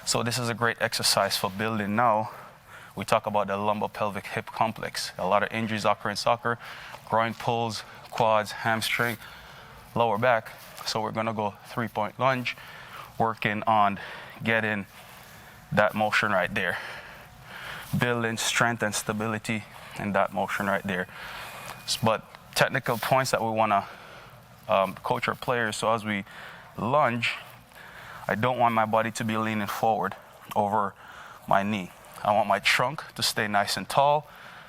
So this is a great exercise for building. Now we talk about the lumbar-pelvic hip complex. A lot of injuries occur in soccer: groin pulls, quads, hamstring, lower back. So we're going to go 3-point lunge, working on getting that motion right there, building strength and stability in that motion right there. But technical points that we want to coach our players. So as we lunge, I don't want my body to be leaning forward over my knee. I want my trunk to stay nice and tall.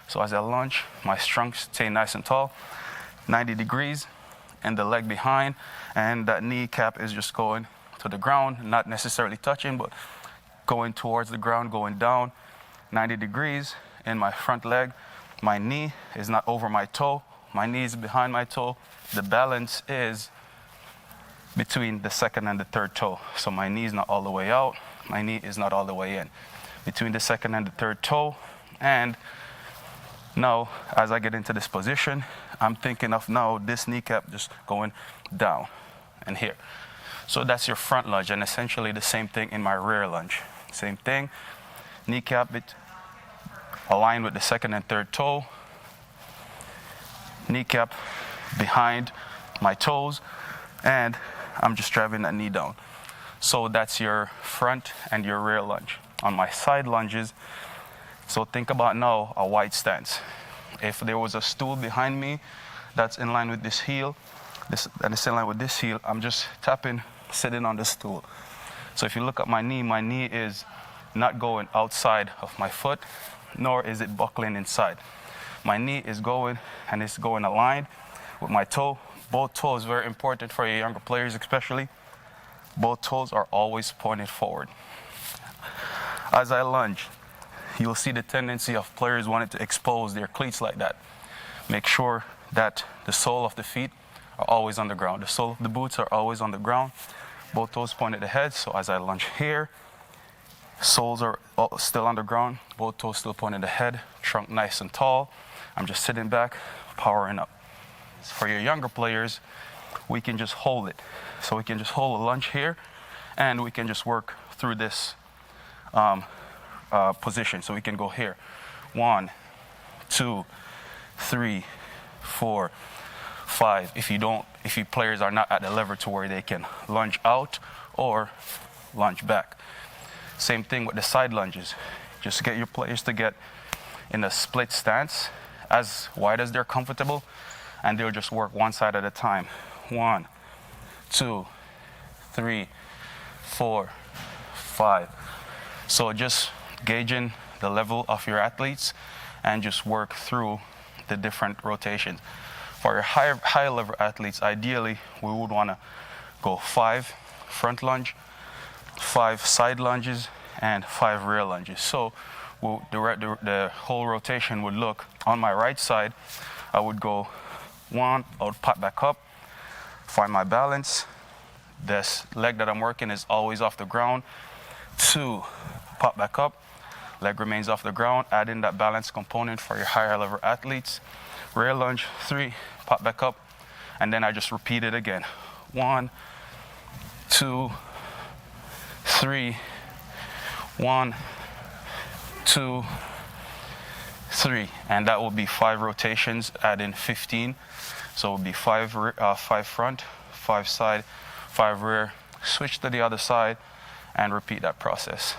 So as I lunge, my trunk stay nice and tall, 90 degrees, and the leg behind, and that kneecap is just going to the ground, not necessarily touching, but going towards the ground, going down 90 degrees. In my front leg, my knee is not over my toe, my knee is behind my toe. The balance is between the second and the third toe. So my knee is not all the way out, my knee is not all the way in. Between the second and the third toe. And now, as I get into this position, I'm thinking of now this kneecap just going down and here. So that's your front lunge, and essentially the same thing in my rear lunge. Same thing, kneecap it aligned with the second and third toe, kneecap behind my toes, and I'm just driving that knee down. So that's your front and your rear lunge. On my side lunges, so think about now a wide stance. If there was a stool behind me that's in line with this heel, and it's in line with this heel, I'm just tapping, sitting on the stool. So if you look at my knee is not going outside of my foot, nor is it buckling inside. My knee is going, and it's going aligned with my toe. Both toes, very important for your younger players especially. Both toes are always pointed forward. As I lunge, you'll see the tendency of players wanting to expose their cleats like that. Make sure that the sole of the feet are always on the ground. The sole of the boots are always on the ground. Both toes pointed ahead. So as I lunge here, soles are still on the ground. Both toes still pointed ahead. Trunk nice and tall. I'm just sitting back, powering up. For your younger players, we can just hold it. So we can just hold a lunge here, and we can just work through this position. So we can go here. 1, 2, 3, 4, 5. If you players are not at the level to where they can lunge out or lunge back. Same thing with the side lunges. Just get your players to get in a split stance as wide as they're comfortable, and they'll just work one side at a time. 1, 2, 3, 4, 5. So just gauging the level of your athletes and just work through the different rotations. For your high level athletes, ideally we would want to go 5 front lunge, 5 side lunges, and 5 rear lunges. So the whole rotation would look, on my right side, I would go 1, I would pop back up, find my balance. This leg that I'm working is always off the ground. 2, pop back up, leg remains off the ground. Add in that balance component for your higher level athletes. Rear lunge, 3, pop back up, and then I just repeat it again. 1, 2, 3, 1, 2, 3, and that will be 5 rotations. Add in 15, so it will be 5 front, 5 side, 5 rear. Switch to the other side and repeat that process.